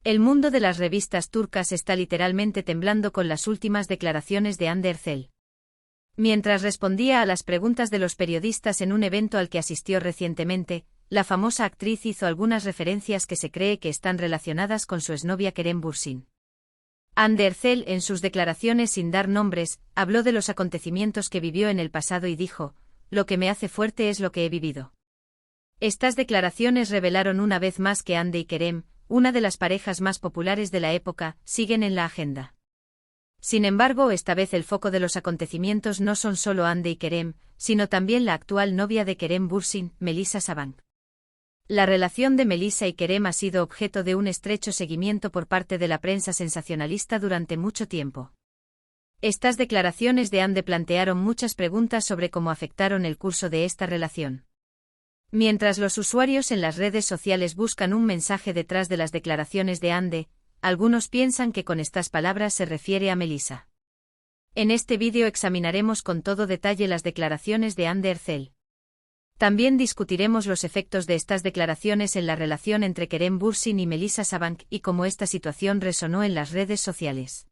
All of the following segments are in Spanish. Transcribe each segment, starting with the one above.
El mundo de las revistas turcas está literalmente temblando con las últimas declaraciones de Hande Erçel. Mientras respondía a las preguntas de los periodistas en un evento al que asistió recientemente, la famosa actriz hizo algunas referencias que se cree que están relacionadas con su exnovia Kerem Bürsin. Hande Erçel, en sus declaraciones sin dar nombres, habló de los acontecimientos que vivió en el pasado y dijo: "Lo que me hace fuerte es lo que he vivido". Estas declaraciones revelaron una vez más que Hande y Kerem, una de las parejas más populares de la época, siguen en la agenda. Sin embargo, esta vez el foco de los acontecimientos no son solo Hande y Kerem, sino también la actual novia de Kerem Bürsin, Melisa Sabank. La relación de Melisa y Kerem ha sido objeto de un estrecho seguimiento por parte de la prensa sensacionalista durante mucho tiempo. Estas declaraciones de Hande plantearon muchas preguntas sobre cómo afectaron el curso de esta relación. Mientras los usuarios en las redes sociales buscan un mensaje detrás de las declaraciones de Hande, algunos piensan que con estas palabras se refiere a Melisa. En este vídeo examinaremos con todo detalle las declaraciones de Hande Erçel. También discutiremos los efectos de estas declaraciones en la relación entre Kerem Bürsin y Melisa Sabank y cómo esta situación resonó en las redes sociales.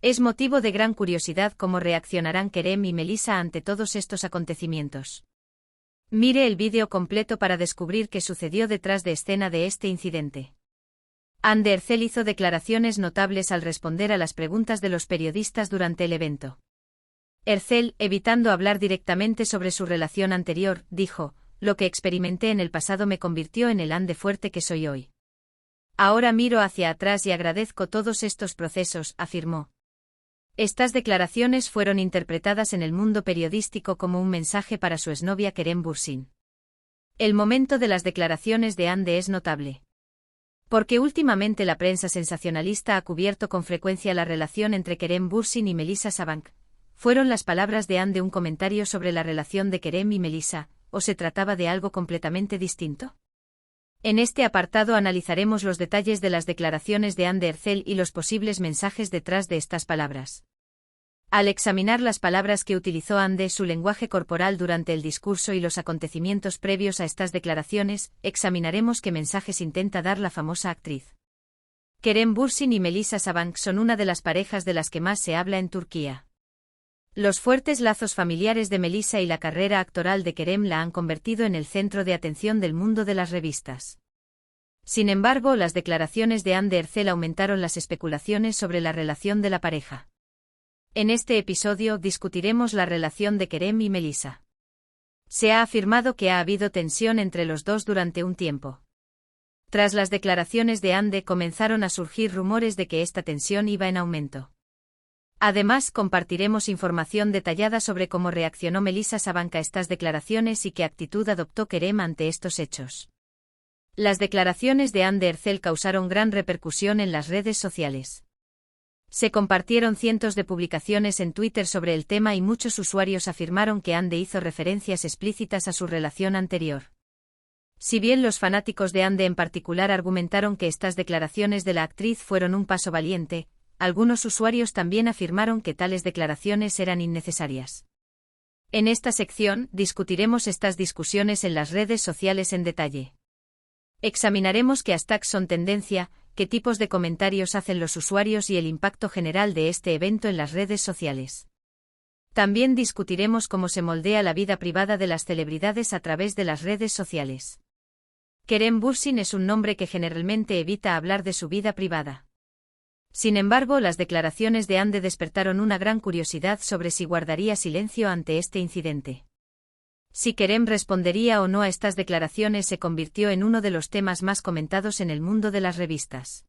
Es motivo de gran curiosidad cómo reaccionarán Kerem y Melisa ante todos estos acontecimientos. Mire el vídeo completo para descubrir qué sucedió detrás de escena de este incidente. Hande Erçel hizo declaraciones notables al responder a las preguntas de los periodistas durante el evento. Erçel, evitando hablar directamente sobre su relación anterior, dijo: "Lo que experimenté en el pasado me convirtió en el Hande fuerte que soy hoy. Ahora miro hacia atrás y agradezco todos estos procesos", afirmó. Estas declaraciones fueron interpretadas en el mundo periodístico como un mensaje para su exnovia Kerem Bürsin. El momento de las declaraciones de Hande es notable. Porque últimamente la prensa sensacionalista ha cubierto con frecuencia la relación entre Kerem Bürsin y Melisa Sabank. ¿Fueron las palabras de Hande un comentario sobre la relación de Kerem y Melisa, o se trataba de algo completamente distinto? En este apartado analizaremos los detalles de las declaraciones de Hande Erçel y los posibles mensajes detrás de estas palabras. Al examinar las palabras que utilizó Hande, su lenguaje corporal durante el discurso y los acontecimientos previos a estas declaraciones, examinaremos qué mensajes intenta dar la famosa actriz. Kerem Bürsin y Melisa Sabank son una de las parejas de las que más se habla en Turquía. Los fuertes lazos familiares de Melisa y la carrera actoral de Kerem la han convertido en el centro de atención del mundo de las revistas. Sin embargo, las declaraciones de Hande Erçel aumentaron las especulaciones sobre la relación de la pareja. En este episodio discutiremos la relación de Kerem y Melisa. Se ha afirmado que ha habido tensión entre los dos durante un tiempo. Tras las declaraciones de Hande comenzaron a surgir rumores de que esta tensión iba en aumento. Además, compartiremos información detallada sobre cómo reaccionó Melisa Sabank a estas declaraciones y qué actitud adoptó Kerem ante estos hechos. Las declaraciones de Hande Erçel causaron gran repercusión en las redes sociales. Se compartieron cientos de publicaciones en Twitter sobre el tema y muchos usuarios afirmaron que Hande hizo referencias explícitas a su relación anterior. Si bien los fanáticos de Hande en particular argumentaron que estas declaraciones de la actriz fueron un paso valiente, algunos usuarios también afirmaron que tales declaraciones eran innecesarias. En esta sección, discutiremos estas discusiones en las redes sociales en detalle. Examinaremos qué hashtags son tendencia, qué tipos de comentarios hacen los usuarios y el impacto general de este evento en las redes sociales. También discutiremos cómo se moldea la vida privada de las celebridades a través de las redes sociales. Kerem Bürsin es un nombre que generalmente evita hablar de su vida privada. Sin embargo, las declaraciones de Hande despertaron una gran curiosidad sobre si guardaría silencio ante este incidente. Si Kerem respondería o no a estas declaraciones se convirtió en uno de los temas más comentados en el mundo de las revistas.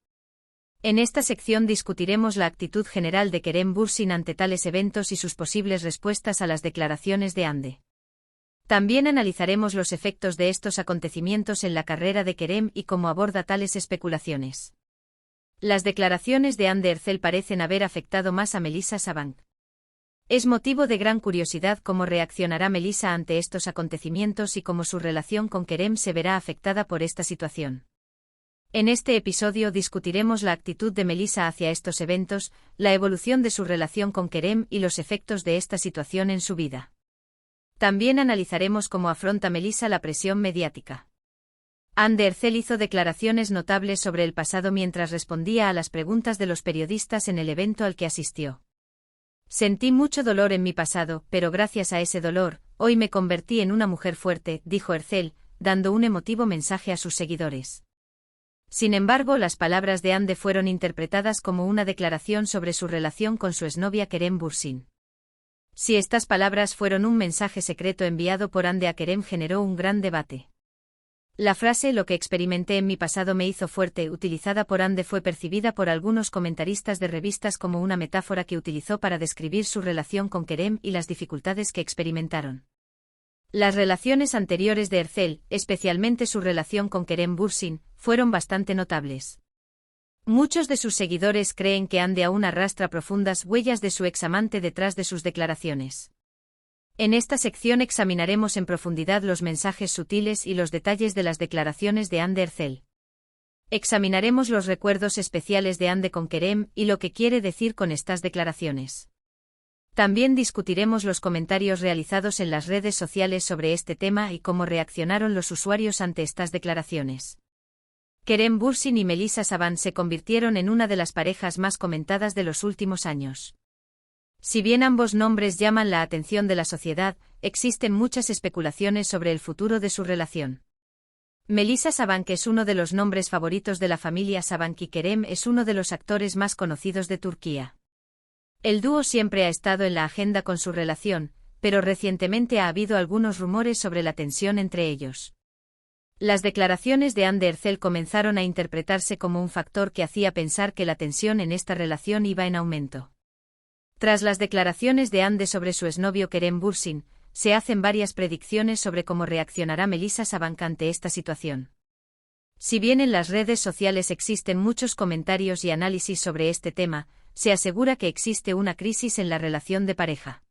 En esta sección discutiremos la actitud general de Kerem Bürsin ante tales eventos y sus posibles respuestas a las declaraciones de Hande. También analizaremos los efectos de estos acontecimientos en la carrera de Kerem y cómo aborda tales especulaciones. Las declaraciones de Hande Erçel parecen haber afectado más a Melisa Sabank. Es motivo de gran curiosidad cómo reaccionará Melisa ante estos acontecimientos y cómo su relación con Kerem se verá afectada por esta situación. En este episodio discutiremos la actitud de Melisa hacia estos eventos, la evolución de su relación con Kerem y los efectos de esta situación en su vida. También analizaremos cómo afronta Melisa la presión mediática. Anne Ercel hizo declaraciones notables sobre el pasado mientras respondía a las preguntas de los periodistas en el evento al que asistió. Sentí mucho dolor en mi pasado, pero gracias a ese dolor, hoy me convertí en una mujer fuerte, dijo Ercel, dando un emotivo mensaje a sus seguidores. Sin embargo, las palabras de Anne fueron interpretadas como una declaración sobre su relación con su exnovia Kerem Bürsin. Si estas palabras fueron un mensaje secreto enviado por Anne a Kerem generó un gran debate. La frase «lo que experimenté en mi pasado me hizo fuerte» utilizada por Anne fue percibida por algunos comentaristas de revistas como una metáfora que utilizó para describir su relación con Kerem y las dificultades que experimentaron. Las relaciones anteriores de Ercel, especialmente su relación con Kerem Bürsin, fueron bastante notables. Muchos de sus seguidores creen que Anne aún arrastra profundas huellas de su examante detrás de sus declaraciones. En esta sección examinaremos en profundidad los mensajes sutiles y los detalles de las declaraciones de Anne Ercel. Examinaremos los recuerdos especiales de Anne con Kerem y lo que quiere decir con estas declaraciones. También discutiremos los comentarios realizados en las redes sociales sobre este tema y cómo reaccionaron los usuarios ante estas declaraciones. Kerem Bürsin y Melissa Saban se convirtieron en una de las parejas más comentadas de los últimos años. Si bien ambos nombres llaman la atención de la sociedad, existen muchas especulaciones sobre el futuro de su relación. Melissa Sabank es uno de los nombres favoritos de la familia Sabank y Kerem es uno de los actores más conocidos de Turquía. El dúo siempre ha estado en la agenda con su relación, pero recientemente ha habido algunos rumores sobre la tensión entre ellos. Las declaraciones de Anne Ercel comenzaron a interpretarse como un factor que hacía pensar que la tensión en esta relación iba en aumento. Tras las declaraciones de Anne sobre su exnovio Kerem Bürsin, se hacen varias predicciones sobre cómo reaccionará Melissa Sabank ante esta situación. Si bien en las redes sociales existen muchos comentarios y análisis sobre este tema, se asegura que existe una crisis en la relación de pareja.